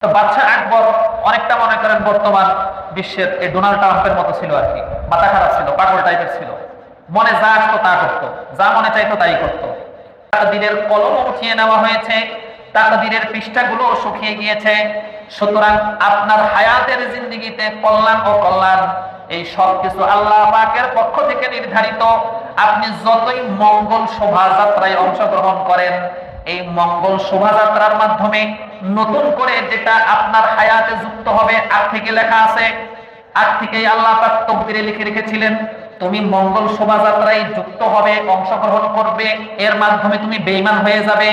তো বাদশা আকবর অনেকটা মনে করেন বর্তমান বিশ্বের এই ডোনাল্ড ট্রাম্পের মতো ছিল আর কি। মাথা খারাপ ছিল, পাগল টাইপের ছিল। মনে যা আসতো তা করতো, যা মনে চাইতো তাই করতো। তাকদীরের কলম উঠিয়ে নেওয়া হয়েছে, তাকদীরের পৃষ্ঠাগুলো শুকিয়ে গিয়েছে। সুতরাং আপনার হায়াতের জিন্দেগিতে কল্যাণ ও কল্যাণ এই সব কিছু আল্লাহ পাকের পক্ষ থেকে নির্ধারিত। আপনি যতই মঙ্গল শোভাযাত্রায় অংশগ্রহণ করেন, এই মঙ্গল শোভাযাত্রার মাধ্যমে নতুন করে যেটা আপনার হায়াতে যুক্ত হবে, আগ থেকে লেখা আছে, আগ থেকেই আল্লাহ পাক তকদিরে লিখে রেখেছিলেন তুমি মঙ্গল শোভাযাত্রায় যুক্ত হবে, অংশগ্রহণ করবে, এর মাধ্যমে তুমি বেঈমান হয়ে যাবে।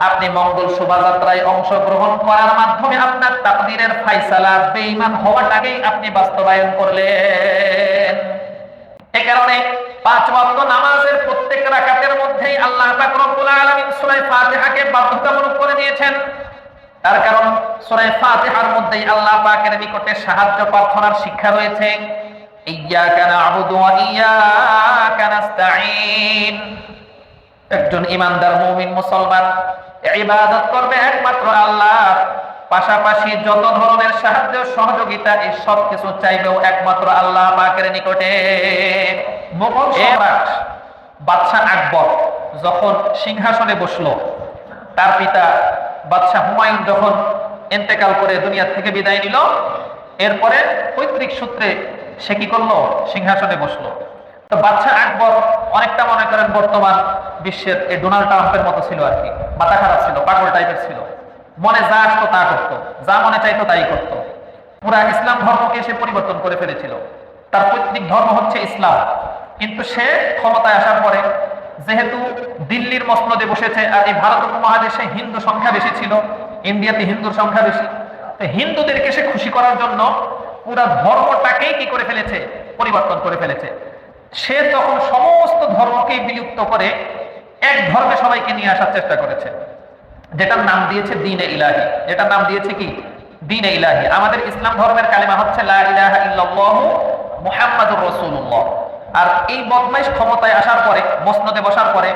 আপনি মঙ্গল শোভাযাত্রায় অংশগ্রহণ করার মাধ্যমে আপনার তাকদীরের ফায়সালা বেঈমান হওয়াটাকেই আপনি বাস্তবায়ন করলেন। এ কারণে 5 ওয়াক্ত নামাজের প্রত্যেক রাকাতের মধ্যেই আল্লাহ পাক রব্বুল আলামিন সূরা ফাতিহাকে বাধ্যতামূলক করে দিয়েছেন। তার কারণ সূরা ফাতিহার মধ্যেই আল্লাহ পাকের নিকটে সাহায্য প্রার্থনার শিক্ষা রয়েছে। ইয়্যাকা না'বুদু ওয়া ইয়্যাকা নাস্তাঈন। একজন ঈমানদার মুমিন মুসলমান ইবাদত করবে একমাত্র আল্লাহর, পাশাপাশি যত ধরনের সাহায্য সহযোগিতা এই সব কিছু চাইবেও একমাত্র আল্লাহ পাকের নিকটে। মুঘল সম্রাট বাদশা আকবর যখন সিংহাসনে বসলো, তার পিতা বাদশা হুমায়ুন যখন ইন্তেকাল করে দুনিয়া থেকে বিদায় নিল, এরপরে পৈতৃক সূত্রে সে কি করলো, সিংহাসনে বসলো। তো বাদশা আকবর অনেকটা মনে করেন বর্তমান বিশ্বের এই ডোনাল্ড ট্রাম্পের মতো ছিল আর কি। মাথা খারাপ ছিল, পাগল টাইপের ছিল। মনে যা আসতো তা করতো, যা মনে চাইতো তাই করতো। পুরা ইসলাম ধর্মকে সে পরিবর্তন করে ফেলেছিল। তার পৈতৃক ধর্ম হচ্ছে ইসলাম, কিন্তু সে ক্ষমতায় আসার পরে যেহেতু দিল্লির মসনদে বসেছে, আর এই ভারত উপমহাদেশে হিন্দু সংখ্যা বেশি ছিল, ইন্ডিয়াতে হিন্দুর সংখ্যা বেশি, তো হিন্দুদেরকে সে খুশি করার জন্য পুরা ধর্মটাকেই কি করে ফেলেছে, পরিবর্তন করে ফেলেছে। সে তখন সমস্ত ধর্মকে বিলুপ্ত করে এক ধর্মে সবাইকে নিয়ে আসার চেষ্টা করেছে, যেটার নাম দিয়েছে দ্বীনে ইলাহি। যেটার নাম দিয়েছে কি, দ্বীনে ইলাহি। আমাদের ইসলাম ধর্মের কালিমা হচ্ছে লা ইলাহা ইল্লাল্লাহু মুহাম্মাদুর রাসূলুল্লাহ। আর এই বদমাইশ ক্ষমতায় আসার পরে, মসনদে বসার পরে,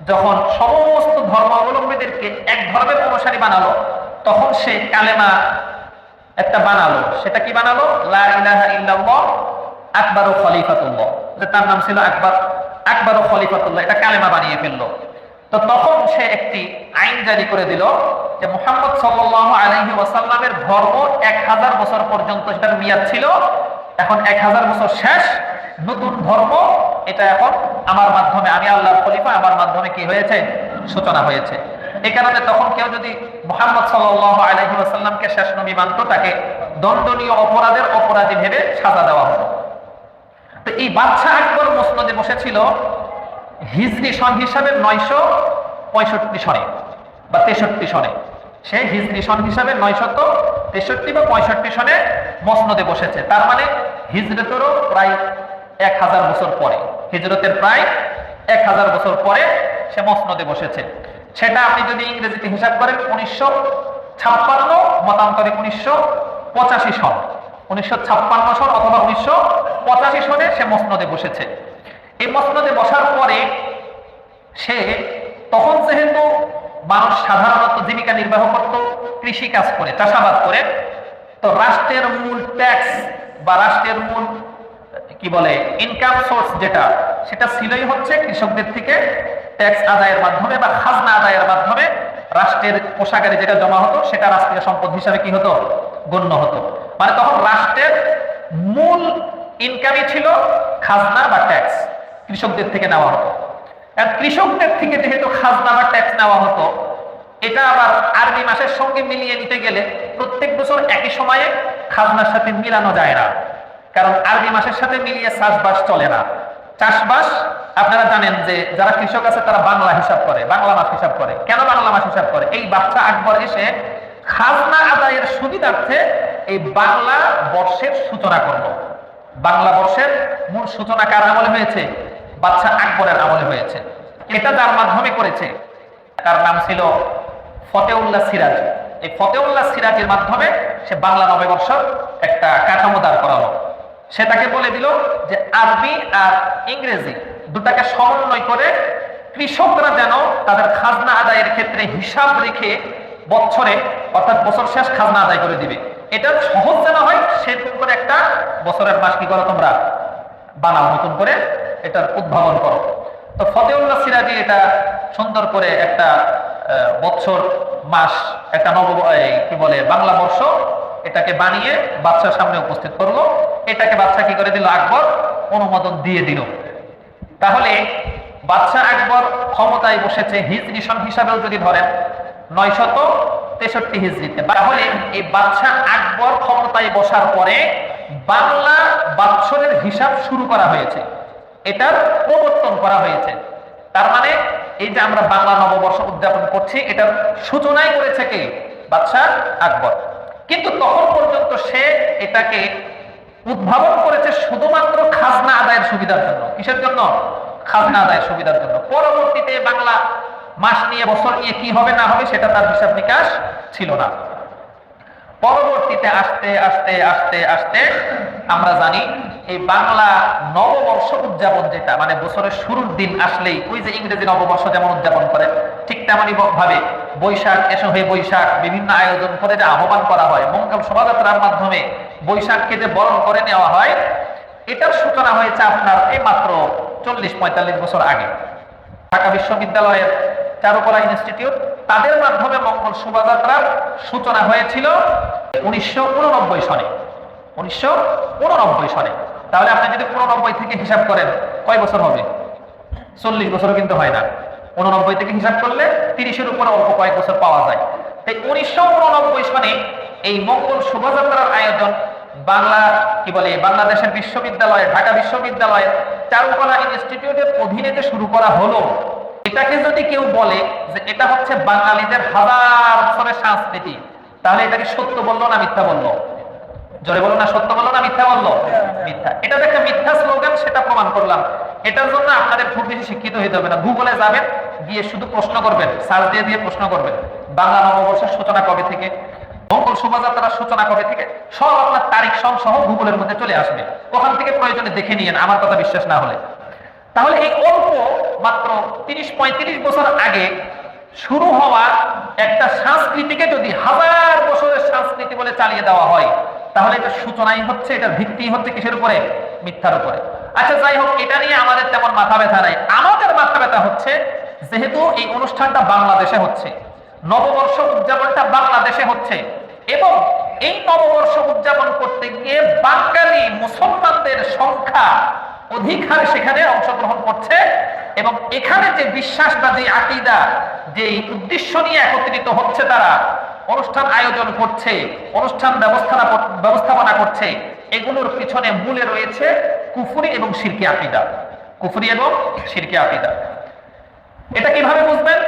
যখন সমস্ত ধর্মাবলম্বীদেরকে এক ধর্মের অনুসারী বানালো, তখন সে কালেমা একটা বানালো। সেটা কি বানালো, লা ইলাহা ইল্লাল্লাহ আকবারু খলিফাতুল্লাহ। যে তার নাম ছিল আকবর, আকবারু খলিফাতুল্লাহ, এটা কালেমা বানিয়ে ফেললো। তো তখন সে একটি আইন জারি করে দিল যে মুহাম্মদ সাল্লাল্লাহু আলাইহি ওয়াসাল্লামের ধর্ম 1000 বছর পর্যন্ত সেটার মেয়াদ ছিল, এখন 1000 বছর শেষ, নতুন ধর্ম এটা এখন আমার মাধ্যমে, আমি আল্লাহর খলিফা, আমার মাধ্যমে কি হয়েছে, সূচনা হয়েছে। এই কারণে তখন কেউ যদি মুহাম্মদ সাল্লাল্লাহু আলাইহি ওয়াসাল্লামকে শেষ নবী মানত, তাকে দণ্ডনীয় অপরাধের অপরাধী ভেবে সাজা দেওয়া হতো। তো এই বাদশা আকবর মসনদে বসেছিল হিজরি সন হিসাবে 965 সনে বা 63 সনে। সে হিজরি সন হিসাবে 963 বা 65 সনে মসনদে বসেছে। তার মানে হিজরতেরও প্রায় 1000 বছর পরে, হিজরতের প্রায় 1000 বছর পরে সে মসনদে বসেছে। সেটা আপনি যদি ইংরেজিতে হিসাব করেন 1956, মতান্তরে 1985 সন, 1956 সন অথবা 1985 সনে সে মসনদে বসেছে। এই মসনদে বসার পরে সে, তখন যেহেতু মানুষ সাধারণত জীবিকা নির্বাহ করত কৃষি কাজ করে, চাষাবাদ করে, তো রাষ্ট্রের মূল ট্যাক্স বা রাষ্ট্রের মূল কি বলে ইনকাম সোর্স যেটা, সেটা ছিলই হচ্ছে কৃষকদের থেকে ট্যাক্স আদায়ের মাধ্যমে বা খাজনা আদায়ের মাধ্যমে রাষ্ট্রের কোষাগারে যেটা জমা হতো সেটা রাষ্ট্রীয় সম্পদ হিসাবে কি হতো, গণ্য হতো। মানে তখন রাষ্ট্রের মূল ইনকামই ছিল খাজনা বা ট্যাক্স, কৃষকদের থেকে নেওয়া হতো। আর কৃষকদের থেকে যেহেতু খাজনা বা ট্যাক্স নেওয়া হতো, এটা আবার আরবি মাসের সঙ্গে মিলিয়ে নিতে গেলে প্রত্যেক বছর একই সময়ে খাজনার সাথে মিলানো যায় না, কারণ আরবি মাসের সাথে মিলিয়ে চাষবাস চলে না। চাষবাস আপনারা জানেন যে যারা কৃষক আছে তারা বাংলা হিসাব করে, বাংলা মাস হিসাব করে। কেন বাংলা মাস হিসাব করে? এই বাদশা আকবর এসে খাজনা আদায়ের সুবিধার্থে এই বাংলা বর্ষের সূচনা করলো। বাংলা বর্ষের মূল সূচনা কার আমলে হয়েছে? বাদশা আকবরের আমলে হয়েছে। এটা যার মাধ্যমে করেছে, তার নাম ছিল ফতেউল্লাহ সিরাজ। এই ফতেউল্লাহ সিরাজের মাধ্যমে সে বাংলা নববর্ষের একটা কাঠামো দাঁড় করালো। সে তাকে বলে দিল যে আরবি আর ইংরেজি দুটাকে সমন্বয় করে কৃষকরা যেন তাদের খাজনা আদায়ের ক্ষেত্রে হিসাব রেখে বছরে অর্থাৎ বছর শেষ খাজনা আদায় করে দিবে। এটা সহজ যেন হয় সেরকম করে একটা বছরের মাস কি করো তোমরা বানাও, নতুন করে এটার উদ্ভাবন করো। তো ফতেউল্লাহ সিরাজি এটা সুন্দর করে একটা বছর মাস একটা কি বলে বাংলা বর্ষ এটাকে বানিয়ে বাদশার সামনে উপস্থিত করলো। এটাকে বাদশা কি করে দিল, আকবর অনুমোদন দিয়ে দিল। তাহলে বাদশা আকবর ক্ষমতায় বসেছে হিজরি সন হিসাবেও যদি ধরেন 963 হিজরিতে, তাহলে এই বাদশা আকবর ক্ষমতায় বসার পরে বাংলা বাৎসরের হিসাব শুরু করা হয়েছে, এটার প্রবর্তন করা হয়েছে। তার মানে এই যে আমরা বাংলা নববর্ষ উদযাপন করছি এটার সূচনাই করেছে কে, বাদশা আকবর। কিন্তু তখন পর্যন্ত সে এটাকে উদ্ভাবন করেছে শুধুমাত্র খাজনা আদায়ের সুবিধার জন্য। কিসের জন্য? খাজনা আদায়ের সুবিধার জন্য। পরবর্তীতে বাংলা মাস নিয়ে বছর নিয়ে কি হবে না হবে সেটা তার হিসাব নিকাশ ছিল না। পরবর্তীতে আস্তে আস্তে আস্তে আস্তে আমরা জানি এই বাংলা নববর্ষ উদযাপন যেটা মানে বছরের শুরুর দিন আসলেই ওই যে ইংরেজি নববর্ষ যেমন উদযাপন করে ঠিক তেমনই ভাবে বৈশাখ এসে হয়ে বৈশাখ বিভিন্ন আয়োজন করে যে আহ্বান করা হয়, মঙ্গল শোভাযাত্রার মাধ্যমে বৈশাখকে যে বরণ করে নেওয়া হয়, এটার সূচনা হয়েছে আপনার এই মাত্র 40-45 বছর আগে। ঢাকা বিশ্ববিদ্যালয়ের চারুকলা ইনস্টিটিউট তাদের মাধ্যমে মঙ্গল শোভাযাত্রার সূচনা হয়েছিল 1989 সনে। 1989 সনে। তাহলে আপনি যদি 89 থেকে হিসাব করেন কয় বছর হবে? 40 বছরও কিন্তু হয় না। 89 থেকে হিসাব করলে 30-এর উপরে অল্প কয়েক বছর পাওয়া যায়। তাই 1989 সনে এই মঙ্গল শোভাযাত্রার আয়োজন বাংলা কি বলে বাংলাদেশের বিশ্ববিদ্যালয়ে ঢাকা বিশ্ববিদ্যালয়ের চারুকলা ইনস্টিটিউটের অধীনে যে শুরু করা হলো, এটাকে যদি কেউ বলে যে এটা হচ্ছে বাঙালিদের হাজার বছরের সংস্কৃতি, তাহলে এটাকে সত্য বললো না মিথ্যা বললো? জোরে বলো না, সত্য বললো না মিথ্যা বললো? মিথ্যা। এটা একটা মিথ্যা স্লোগান, সেটা প্রমাণ করলাম। এটার জন্য আপনাদের খুব বেশি শিক্ষিত হইতে হবে না। গুগলে যাবেন, গিয়ে শুধু প্রশ্ন করবেন, সার্চ দিয়ে প্রশ্ন করবেন বাংলা নববর্ষের সূচনা কবে থেকে, মঙ্গল শোভাযাত্রার সূচনা কবে থেকে, সব আপনার তারিখ সহ গুগলের মধ্যে চলে আসবে। ওখান থেকে প্রয়োজনে দেখে নিয়েন, আমার কথা বিশ্বাস না হলে। তাহলে এই অল্প মাত্র 30-35 বছর আগে শুরু হওয়া একটা সংস্কৃতিকে যদি হাজার বছরের সংস্কৃতি বলে চালিয়ে দেওয়া হয়, তাহলে এটা সূচনাই হচ্ছে, এটা ভিত্তি হচ্ছে কিসের উপরে? মিথ্যার উপরে। আচ্ছা যাই হোক, এটা নিয়ে আমাদের তেমন মাথা ব্যথা নাই। আমাদের মাথা ব্যথা হচ্ছে যেহেতু এই অনুষ্ঠানটা বাংলাদেশে হচ্ছে, নববর্ষ উদযাপনটা বাংলাদেশে হচ্ছে, এবং এই নববর্ষ উদযাপন করতে গিয়ে বাঙালি মুসলমানদের সংখ্যা অধিকার সেখানে অংশগ্রহণ করছে, এবং এখানে যে বিশ্বাস বা যে আকীদা, যে উদ্দেশ্য নিয়ে একত্রিত হচ্ছে, তারা অনুষ্ঠান আয়োজন করছে, অনুষ্ঠান ব্যবস্থাপনা করছে, এগুলোর পিছনে মূলে রয়েছে কুফরি এবং শিরকি আকীদা। কুফরি এবং শিরকি আকীদা। এটা কিভাবে বুঝবেন?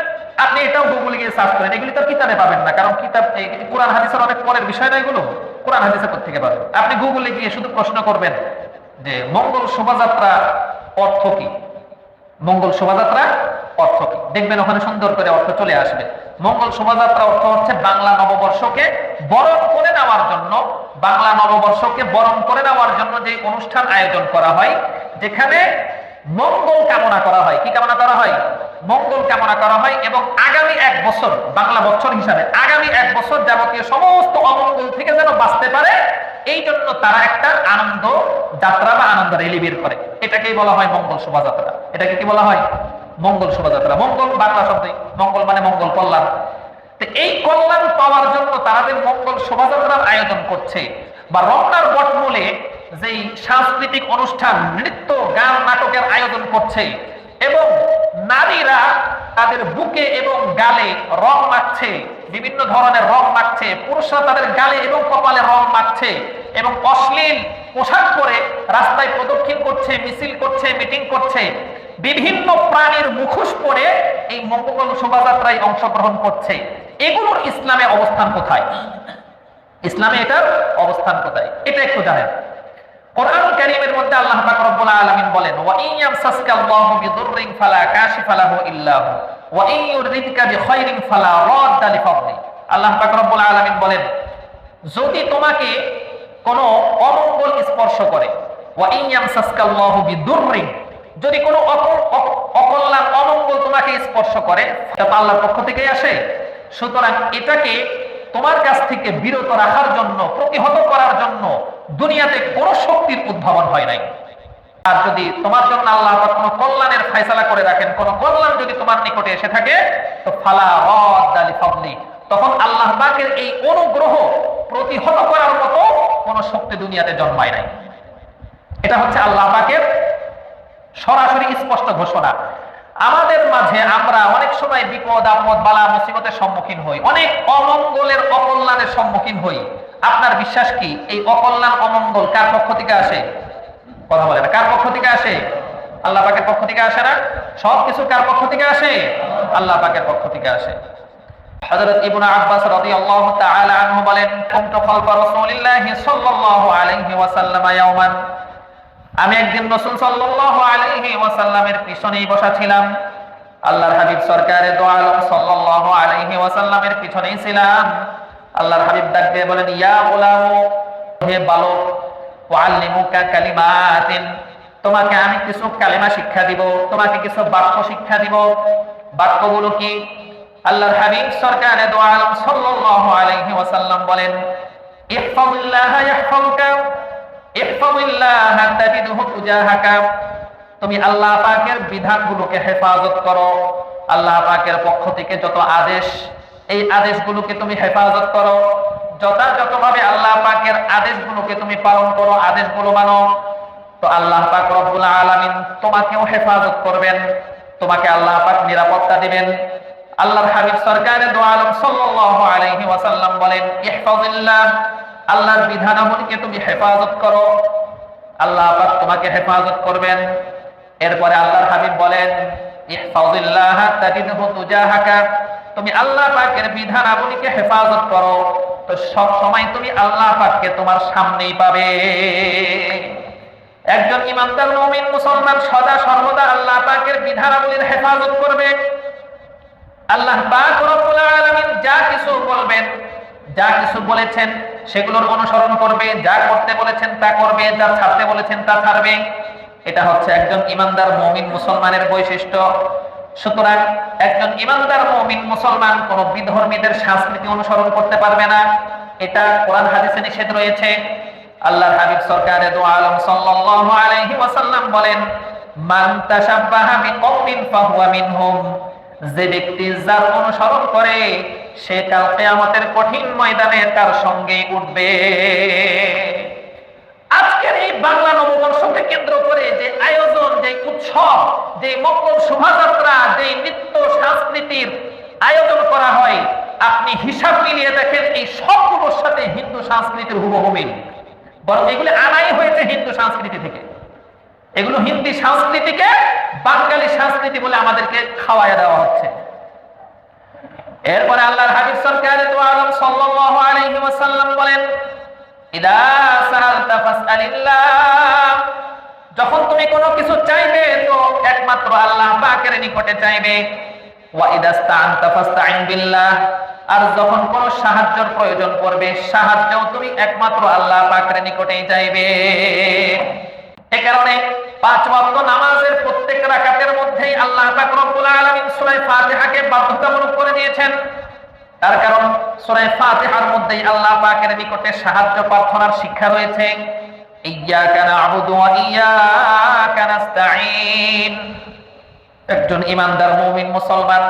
আপনি এটাও গুগলে গিয়ে সার্চ করেন, এগুলি তো কিতাবে পাবেন না, কারণ কিতাব কোরআন হাদিসের অনেক পরের বিষয় না এগুলো। কোরআন হাদিসে কোত্থেকে পাবেন? আপনি গুগলে গিয়ে শুধু প্রশ্ন করবেন যে মঙ্গল শোভাযাত্রা অর্থ কি, মঙ্গল শোভাযাত্রা অর্থ কি, দেখবেন ওখানে সুন্দর করে অর্থ চলে আসবে। মঙ্গল শোভাযাত্রা অর্থ হচ্ছে বাংলা নববর্ষকে বরণ করে নেওয়ার জন্য, বাংলা নববর্ষকে বরণ করে নেওয়ার জন্য যে অনুষ্ঠান আয়োজন করা হয়, যেখানে মঙ্গল কামনা করা হয়। কি কামনা করা হয়? মঙ্গল কামনা করা হয়, এবং আগামী 1 বছর বাংলা বছর হিসাবে আগামী 1 বছর যাবতীয় সমস্ত অমঙ্গল থেকে যেন বাঁচতে পারে, এই জন্য তারা একটা আনন্দ যাত্রা বা আনন্দ র্যালি বের করে। এটাকেই বলা হয় মঙ্গল শোভাযাত্রা। এটাকে কি বলা হয়? মঙ্গল শোভাযাত্রা। মঙ্গল বাংলা শব্দই, মঙ্গল মানে মঙ্গল, কল্যাণ। তো এই কল্যাণ পাওয়ার জন্য তারা যে মঙ্গল শোভাযাত্রার আয়োজন করছে, বা রমনার বটমূলে যেই সাংস্কৃতিক অনুষ্ঠান, নৃত্য, গান, নাটকের আয়োজন করছে, এবং নারীরা তাদের বুকে এবং গালে রং মাখছে, বিভিন্ন ধরনের রং মাখছে, পুরুষরা তাদের গালে এবং কপালে রং মাখছে, এবং অশ্লীল পোশাক পরে রাস্তায় প্রদক্ষিণ করছে, মিছিল করছে, মিটিং করছে, বিভিন্ন প্রাণীর মুখোশ পরে এই মঙ্গল শোভাযাত্রায় অংশগ্রহণ করছে। এগুলোর ইসলামে অবস্থান কোথায়? ইসলামে এটার অবস্থান কোথায়? এটা একটু জানেন। কোরআন কারীমের মধ্যে আল্লাহ পাক রব্বুল আলামিন বলেন, ওয়া ইন ইয়ামসাসকাল্লাহু বিদুররিন ফালা কাশিফা লাহু ইল্লা হু ওয়া ইন ইউরিদকা বিখাইরিন ফালা রাদ্দা লিফাদলি। আল্লাহ পাক রব্বুল আলামিন বলেন, যদি তোমাকে কোনো অমঙ্গল স্পর্শ করে, ওয়া ইন ইয়ামসাসকাল্লাহু বিদুররিন, যদি কোনো অকল্যাণ অমঙ্গল তোমাকে স্পর্শ করে, এটা আল্লাহর পক্ষ থেকেই আসে। সুতরাং এটাকে তোমার কাছ থেকে বিরত রাখার জন্য, প্রতিহত করার জন্য দুনিয়াতে কোনো শক্তির উদ্ভাবন হয় নাই। আর যদি তোমার জন্য আল্লাহ পাক কোনো কল্যাণের ফয়সালা করে রাখেন, কোনো কল্যাণ যদি তোমার নিকটে এসে থাকে, তো ফালা রাদ্দা লিফাদলি, তখন আল্লাহ পাকের এই অনুগ্রহ প্রতিহত করার মতো কোনো শক্তি দুনিয়াতে জন্মায় নাই। এটা হচ্ছে আল্লাহ পাকের সরাসরি স্পষ্ট ঘোষণা। আমাদের মাঝে আমরা অনেক সময় বিপদ আপদ বালা মুসিবতের সম্মুখীন হই, অনেক অমঙ্গলের অকল্যাণের সম্মুখীন হই। আপনার বিশ্বাস কি এই অকল্যাণ অমঙ্গল কার পক্ষ থেকে আসে? কথা বলে না, কার পক্ষ থেকে আসে? আল্লাহ পাকের পক্ষ থেকে আসে না? সবকিছু কার পক্ষ থেকে আসে? আল্লাহ পাকের পক্ষ থেকে আসে। হযরত ইবনে আব্বাস রাদিয়াল্লাহু তাআলা আনহু বলেন, কুনতু খালফা রাসূলিল্লাহি সাল্লাল্লাহু আলাইহি ওয়াসাল্লাম ইয়াওমান, আমি একদিন রাসূল সাল্লাল্লাহু আলাইহি ওয়াসাল্লামের পিছনেই বসা ছিলাম। আল্লাহর হাবিব সরকারে দো আলম সাল্লাল্লাহু আলাইহি ওয়াসাল্লামের পিছনেই ছিলাম। আল্লাহর হাবিব ডাক দিয়ে বলেন, ইয়া গোলাম, হে বালক, ওয়াল্লিমুকা কালিমাতিন, তোমাকে আমি কিছু কালেমা শিক্ষা দিব, তোমাকে কিছু বাক্য শিক্ষা দিব। বাক্যগুলো কি? আল্লাহর হাবিব সরকারে দো আলম সাল্লাল্লাহু আলাইহি ওয়াসাল্লাম বলেন, ইহফাযিল্লাহ ইয়াহফাযুকা, ইহফাযিল্লাহ তাজিদহু তুজাহাকা, তুমি আল্লাহ পাকের বিধানগুলোকে হেফাজত করো। আল্লাহ পাকের পক্ষ থেকে যত আদেশ, এই আদেশগুলোকে তুমি হেফাজত করো। যথাযথভাবে আল্লাহ পাকের আদেশগুলোকে তুমি পালন করো, আদেশগুলো মানো, তো আল্লাহ পাক রব্বুল আলামিন তোমাকেও হেফাজত করবেন, তোমাকে আল্লাহ পাক নিরাপত্তা দিবেন। আল্লাহর হাবিব সরকারে দো আলম সাল্লাল্লাহু আলাইহি ওয়াসাল্লাম বলেন, ইহফাযিল্লাহ, আল্লাহর বিধানাবলীকে তুমি হেফাজত করো, আল্লাহ পাক তোমাকে হেফাজত করবেন। এরপরে আল্লাহর হাবিব বলেন, ইহফাযিল্লাহ তাজিদহু তুজাহাকা, তুমি আল্লাহ পাকের বিধানাবলীকে হেফাজত করো, তো সব সময় তুমি আল্লাহ পাককে তোমার সামনেই পাবে। একজন ইমানদার মুমিন মুসলমান সদা সর্বদা আল্লাহ পাকের বিধানাবলীর হেফাজত করবে। আল্লাহ পাক রব্বুল আলামিন যা কিছু বলবেন, যা কিছু বলেছেন সেগুলোর অনুসরণ করবে, যা করতে বলেছেন তা করবে, যা ছাড়তে বলেছেন তা ছাড়বে। এটা হচ্ছে একজন ইমানদার মুমিন মুসলমানের বৈশিষ্ট্য। সুতরাং একজন ইমানদার মুমিন মুসলমান কোন বিধর্মীদের সংস্কৃতি অনুসরণ করতে পারবে না, এটা কোরআন হাদিসে নিষেধ রয়েছে। আল্লাহর হাবিব সরকারে দো আলম সাল্লাল্লাহু আলাইহি ওয়াসাল্লাম বলেন, মান তাশাব্বাহা বিকওমিন ফাহুয়া মিনহুম, যে ব্যক্তি যার অনুসরণ করে সে কাল কিয়ামতের কঠিন ময়দানে তার সঙ্গে উঠবে। আজকের এই বাংলা নববর্ষকে কেন্দ্র করে যে আয়োজন, যে উৎসব, যে মকর শোভাযাত্রা, যে নৃত্য সংস্কৃতির আয়োজন করা হয়, আপনি হিসাব মিলিয়ে দেখেন এই সবগুলোর সাথে হিন্দু সংস্কৃতির হুবহু মিল। বরং এগুলো আনাই হয়েছে হিন্দু সংস্কৃতি থেকে। এগুলো হিন্দি সংস্কৃতিকে বাঙালি সংস্কৃতি বলে আমাদেরকে খাওয়াইয়া দেওয়া হচ্ছে। এরপরে আল্লাহর হাবিব সরকারে দো আলম সাল্লাল্লাহু আলাইহি ওয়াসাল্লাম বলেন, ইদা সাআলতা ফাসআলিল্লাহ, যখন তুমি কোনো কিছু চাইবে তো একমাত্র আল্লাহ পাকের নিকটে চাইবে। ওয়া ইদা ইসতাআনতা ফাসতাইন বিল্লাহ, আর যখন কোনো সাহায্যের প্রয়োজন পড়বে সাহায্যও তুমি একমাত্র আল্লাহ পাকের নিকটেই চাইবে। এই কারণে 5 ওয়াক্ত নামাজের প্রত্যেক রাকাতের মধ্যেই আল্লাহ পাক রব্বুল আলামিন সূরা ফাতিহাকে বাধ্যতামূলক করে দিয়েছেন। তার কারণ সূরা ফাতিহার মধ্যেই আল্লাহ পাকের নিকটে সাহায্য প্রার্থনার শিক্ষা রয়েছে। ইয়্যাকা না'বুদু ওয়া ইয়্যাকা নাস্তাঈন। একজন ঈমানদার মুমিন মুসলমান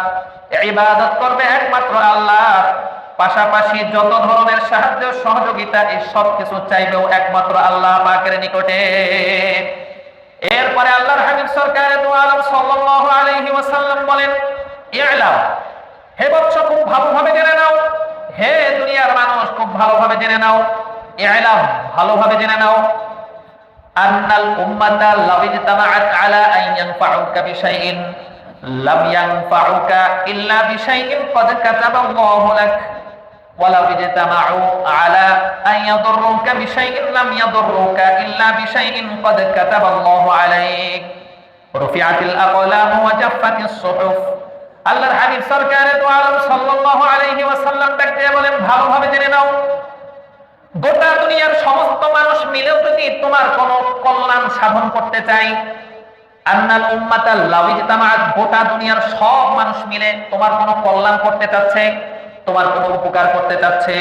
ইবাদত করবে একমাত্র আল্লাহর, পাশাপাশি যত ধরনের সাহায্য সহযোগিতা এই সব কিছু চাইবেও একমাত্র আল্লাহ পাকের নিকটে। এরপরে আল্লাহর হাবিব সরকারে দো আলম সাল্লাল্লাহু আলাইহি ওয়াসাল্লাম বলেন, ই'লাম, হে বৎস খুব ভালোভাবে জেনে নাও, হে দুনিয়ার মানুষ খুব ভালোভাবে জেনে নাও, ই'লাম, ভালোভাবে জেনে নাও, আন্নাল উম্মাতা লাউ ইজতামাআত আলা আন ইয়ানফাউকা বিশাইইন লাম ইয়ানফাউকা ইল্লা বিশাইইন ক্বাদ কাতাবাল্লাহু লাক, ওয়া লাউ ইজতামাউ আলা আন ইয়াদুররুকা বিশাইইন লাম ইয়াদুররুকা ইল্লা বিশাইইন ক্বাদ কাতাবাল্লাহু আলাইক, রুফিআতিল আকলাম ওয়া জাফফাতিস সুহুফ। আল্লাহর হাবিব সরকারে দো আলম সাল্লাল্লাহু আলাইহি ওয়াসাল্লাম ডাক দিয়ে বলেন, ভালোভাবে জেনে নাও, গোটা দুনিয়ার সমস্ত মানুষ মিলেও যদি তোমার কোনো কল্যাণ সাধন করতে চায়, আন্নাল উম্মাতা লাউ ইজতামাআত, গোটা দুনিয়ার সব মানুষ মিলে তোমার কোনো কল্যাণ করতে চাচ্ছে, তোমার কোনো উপকার করতে চাচ্ছে।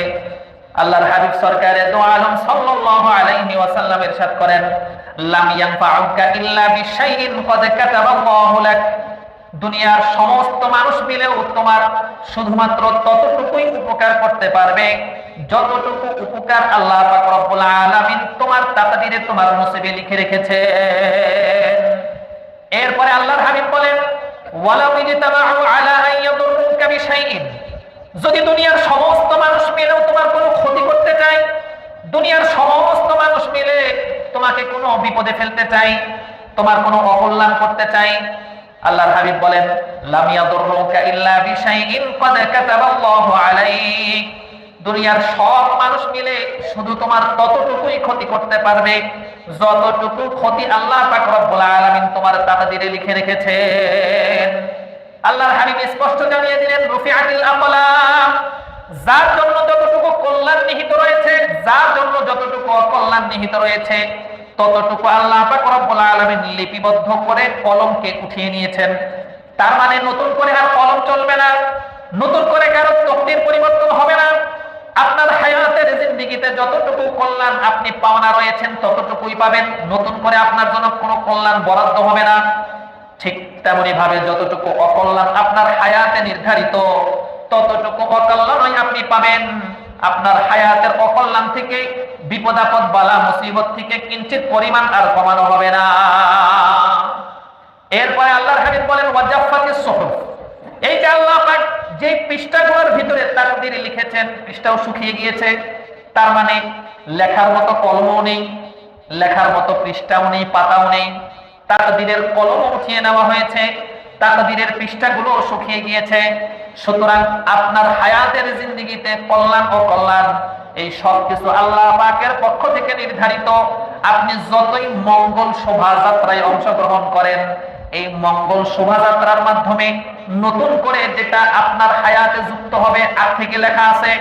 আল্লাহর হাবিব সরকারে দো আলম সাল্লাল্লাহু আলাইহি ওয়াসাল্লাম ইরশাদ করেন, লাম ইয়ানফাউকা ইল্লা বিশাইইন ক্বাদ কাতাবাল্লাহু লাক। দুনিয়ার সমস্ত মানুষ মিলেও তোমার শুধুমাত্র ততটুকুই উপকার করতে পারবে যতটুকু উপকার আল্লাহ পাক রব্বুল আলামিন তোমার তাকদীরে, তোমার নসিবে লিখে রেখেছেন। এরপরে আল্লাহর হাবিব বলেন, ওয়ালাউ ইজতামাউ আলা আন ইয়াদুররুকা বিশাইইন, যদি দুনিয়ার সমস্ত মানুষ মিলেও তোমার কোনো ক্ষতি করতে চায়, দুনিয়ার সমস্ত মানুষ মিলে তোমাকে কোনো বিপদে ফেলতে চায়, তোমার কোনো অকল্যাণ করতে চায়, আল্লাহর হাবিব বলেন, লাম ইয়াদুররুকা ইল্লা বিশাইইন ক্বাদ কাতাবাল্লাহু আলাইক। দুনিয়ার সব মানুষ মিলে শুধু তোমার ততটুকুই ক্ষতি করতে পারবে যতটুকু ক্ষতি আল্লাহ পাক রব্বুল আলামিন তোমার তাকদীরে লিখে রেখেছেন। আল্লাহর হাবিব স্পষ্ট জানিয়ে দিলেন, রুফিআতিল আকলাম, যার জন্য যতটুকু কল্যাণ নিহিত রয়েছে, যার জন্য যতটুকু অকল্যাণ নিহিত রয়েছে, ততটুকু আল্লাহ পাক রব্বুল আলামিন লিপিবদ্ধ করে কলমকে উঠিয়ে নিয়েছেন। তার মানে নতুন করে আর কলম চলবে না, নতুন করে কারো তকদীর পরিবর্তন হবে না। আপনার হায়াতের জিন্দেগিতে যতটুকু কল্যাণ আপনি পাওনা রয়েছেন ততটুকুই পাবেন, নতুন করে আপনার জন্য কোনো কল্যাণ বরাদ্দ হবে না। ঠিক তেমনি ভাবে যতটুকু অকল্যাণ আপনার হায়াতে নির্ধারিত, ততটুকু অকল্যাণই আপনি পাবেন। আপনার হায়াতের অকল্যাণ থেকে, বিপদ আপদ বালা মুসিবত থেকে কিঞ্চিত পরিমাণ আর কমানো হবে না। এরপরে আল্লাহর হাবিব বলেন, ওয়াজাফাতিস সুহুফ, এই যে আল্লাহ পাক যে পৃষ্ঠাগুলোর ভিতরে তাকদীর লিখেছেন, পৃষ্ঠাও শুকিয়ে গিয়েছে। তার মানে লেখার মতো কলমও নেই, লেখার মতো পৃষ্ঠাও নেই, পাতাও নেই। তাকদীরের কলম উঠিয়ে নেওয়া হয়েছে, তাকদীরের পৃষ্ঠাগুলো শুকিয়ে গিয়েছে। সুতরাং আপনার হায়াতের জিন্দেগিতে কল্যাণ ও কল্যাণ এই সব কিছু আল্লাহ পাকের পক্ষ থেকে নির্ধারিত। আপনি যতই মঙ্গল শোভাযাত্রায় অংশগ্রহণ করেন, এই মঙ্গল শোভাযাত্রার মাধ্যমে নতুন করে যেটা আপনার হায়াতে যুক্ত হবে, আগ থেকে লেখা আছে,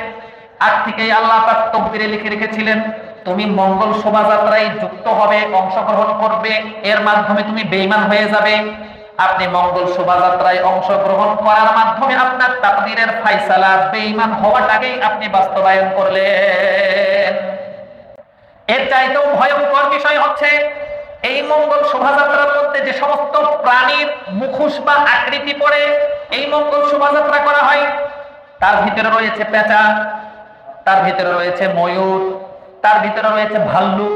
আগ থেকেই আল্লাহ পাক তাকদীরে লিখে রেখেছিলেন তুমি মঙ্গল শোভাযাত্রায় যুক্ত হবে, অংশগ্রহণ করবে, এর মাধ্যমে তুমি বেঈমান হয়ে যাবে। আপনি মঙ্গল শোভাযাত্রায় অংশগ্রহণ করার মাধ্যমে আপনার তাকদীরের ফায়সালা বেঈমান হওয়াটাকেই আপনি বাস্তবায়ন করলেন। এর চাইতেও ভয়ঙ্কর বিষয় হচ্ছে, এই মঙ্গল শোভাযাত্রার মধ্যে যে সমস্ত প্রাণীর মুখোশ বা আকৃতি পরে এই মঙ্গল শোভাযাত্রা করা হয়, তার ভিতরে রয়েছে পেঁচা, তার ভিতরে রয়েছে ময়ূর, তার ভিতরে রয়েছে ভাল্লুক,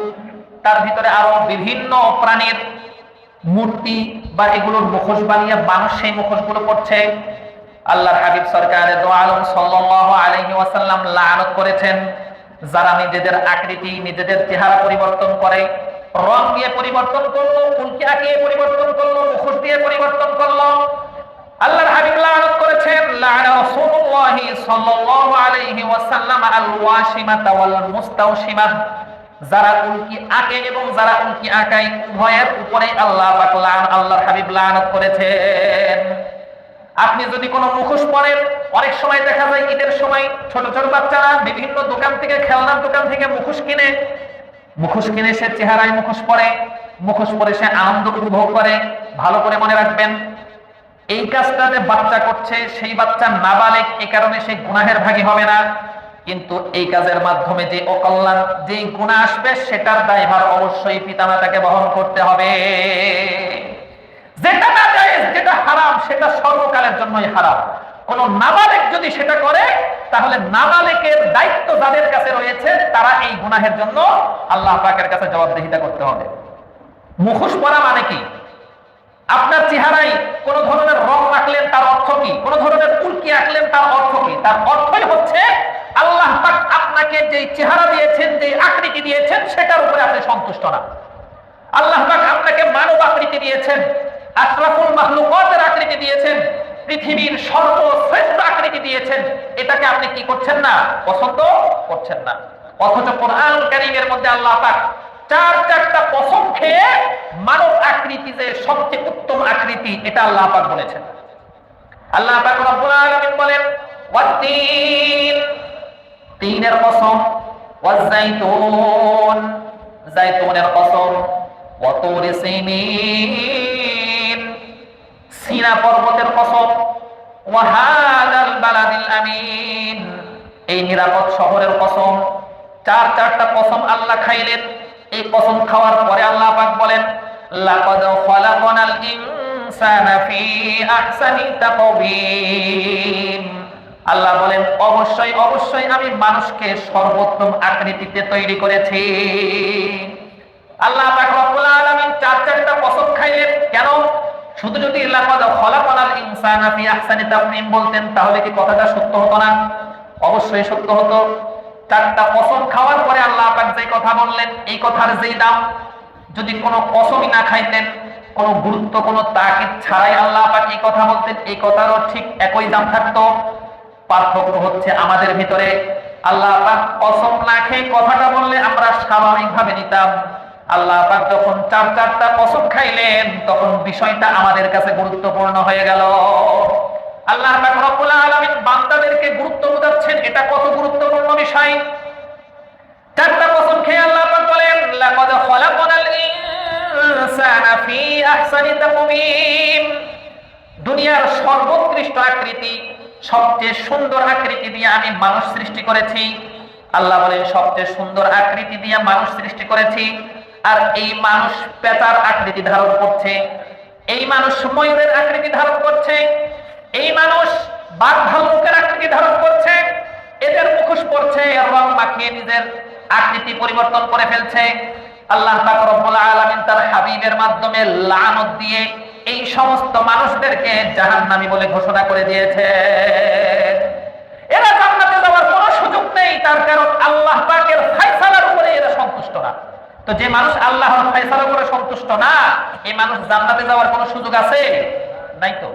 তার ভিতরে আরো বিভিন্ন প্রাণীর মূর্তি বা এগুলোর মুখোশ বানিয়ে মানুষ সেই মুখোশগুলো পড়ছে। আল্লাহর হাবিব সরকারে দো আলম সাল্লাল্লাহু আলাইহি ওয়াসাল্লাম লানত করেছেন যারা নিজেদের আকৃতি, নিজেদের চেহারা পরিবর্তন করে, রং দিয়ে পরিবর্তন করলো, উল্কি আঁকিয়ে পরিবর্তন করলো, মুখোশ দিয়ে পরিবর্তন করলো। আল্লাহর হাবিব লানত করেছেন, লাআনা রাসূলুল্লাহি সাল্লাল্লাহু আলাইহি ওয়াসাল্লাম আল ওয়াশিমাতা ওয়াল মুস্তাওশিমা, যারা উল্কি আঁকে এবং যারা উল্কি আঁকায় উভয়ের উপরে আল্লাহ পাক আল্লাহর হাবিব লানত করেছেন। আপনি যদি কোনো মুখোশ পরেন, অনেক সময় দেখা যায় ঈদের সময় ছোট ছোট বাচ্চারা বিভিন্ন দোকান থেকে, খেলনার দোকান থেকে মুখোশ কিনে সে চেহারায় মুখোশ পরে, মুখোশ পরে সে আনন্দ উপভোগ করে। ভালো করে মনে রাখবেন, এই কাজটা যে বাচ্চা করছে সেই বাচ্চা নাবালেগ, এই কারণে সে গুনাহের ভাগী হবে না। কিন্তু এই কাজের মাধ্যমে যে অকল্যাণ, যে গুনাহ আসবে, সেটার দায়ভার অবশ্যই পিতামাতাকে বহন করতে হবে। যেটা না জায়েজ, যেটা হারাম, সেটা সর্বকালের জন্যই হারাম। কোন নাবালেগ যদি সেটা করে, তাহলে নাবালেগের দায়িত্ব যাদের কাছে রয়েছে, তারা এই গুনাহের জন্য আল্লাহ পাকের কাছে জবাবদিহিতা করতে হবে। মুখোশ পরা মানে কি? আপনার চেহারায় কোন ধরনের রং আঁকলেন, তার অর্থ কি? কোন ধরনের উল্কি আঁকলেন, তার অর্থ কি? তার অর্থই হচ্ছে আল্লাহ পাক আপনাকে যে চেহারা দিয়েছেন, যে আকৃতি দিয়েছেন, সেটার উপরে আপনি সন্তুষ্ট না। আল্লাহ পাক আপনাকে মানব আকৃতি দিয়েছেন, আশরাফুল মাখলুকাতের আকৃতি দিয়েছেন, পৃথিবীর সর্বশ্রেষ্ঠ আকৃতি দিয়েছেন, এটাকে আপনি কি করছেন না? পছন্দ করছেন না। অথচ কোরআনুল কারীমের মধ্যে আল্লাহ পাক চারটা পছন্দ খেয়ে মানব আকৃতি যে সবচেয়ে উত্তম আকৃতি, এটা আল্লাহ পাক বলেছেন। আল্লাহ পাক রব্বুল আলামিন বলেন, ওয়াত-তিন, তিনের কসম, ওয়াজ-জাইতুন, জাইতুনের কসম, ওয়া তুরি সিনিন, সিনা পর্বতের কসম, ওয়া হাযাল বালাদিল আমিন, এই নিরাপদ শহরের কসম, চারটা কসম আল্লাহ খাইলেন। এই কসম খাওয়ার পরে আল্লাহ পাক বলেন, লাকাদ খালাকনাল ইনসানা ফি আহসানি তাকওয়িম। আল্লাহ বলেন, অবশ্যই আমি মানুষকে সর্বোত্তম আকৃতিতে তৈরি করেছি। আল্লাহ পাক রব্বুল আলামিন চারটা কসম খাইলেন কেন? শুধু যদি লাকাদ খালাকনাল ইনসানা ফি আহসানি তাকওয়িম বলতেন তাহলে কি কথাটা সত্য হতো না? অবশ্যই সত্য হতো। চারটা কসম খাওয়ার পরে আল্লাহ পাক যে কথা বললেন, এই কথার যেই দাম, যদি কোনো কসমই না খাইতেন, কোনো গুরুত্ব কোনো তাকিদ ছাড়াই আল্লাহ পাক এই কথা বলতেন, এই কথারও ঠিক একই দাম থাকতো। পার্থক্য হচ্ছে আমাদের ভিতরে আল্লাহ পাক কসম না খেয়ে কথাটা বললে আমরা স্বাভাবিকভাবে নিতাম। আল্লাহ পাক যখন চারটা কসম খাইলেন তখন বিষয়টা আমাদের কাছে গুরুত্বপূর্ণ হয়ে গেল। আল্লাহ পাক রব্বুল আলামিন বান্দাদেরকে গুরুত্ব বোঝাচ্ছেন, এটা কত গুরুত্বপূর্ণ বিষয়। চারটা কসম খেয়ে আল্লাহ পাক বলেন, লাকাদ খালাকনাল ইনসানা ফি আহসানি তাকওয়িম। দুনিয়ার সর্বোৎকৃষ্ট আকৃতি, সবচেয়ে সুন্দর আকৃতি দিয়ে আমি মানুষ সৃষ্টি করেছি। আল্লাহ বলেন, সবচেয়ে সুন্দর আকৃতি দিয়ে মানুষ সৃষ্টি করেছি। আর এই মানুষ পেঁচার আকৃতি ধারণ করছে, এই মানুষ ময়ূরের আকৃতি ধারণ করছে, এই মানুষ বাঘ ভাল্লুকের আকৃতি ধারণ করছে, এদের মুখোশ পড়ছে, রং মাখিয়ে নিজের আকৃতি পরিবর্তন করে ফেলছে। আল্লাহ পাক রব্বুল আলামিন তার হাবিবের মাধ্যমে লানত দিয়ে এই সমস্ত মানুষদেরকে জাহান্নামী বলে ঘোষণা করে দিয়েছে। এরা জান্নাতে যাওয়ার কোনো সুযোগ নেই, তার কারণ আল্লাহ পাকের ফয়সালার উপরে এরা সন্তুষ্ট না। তো যে মানুষ আল্লাহর ফয়সালার উপরে সন্তুষ্ট না, এই মানুষ জান্নাতে যাওয়ার কোনো সুযোগ আছে? নাই তো।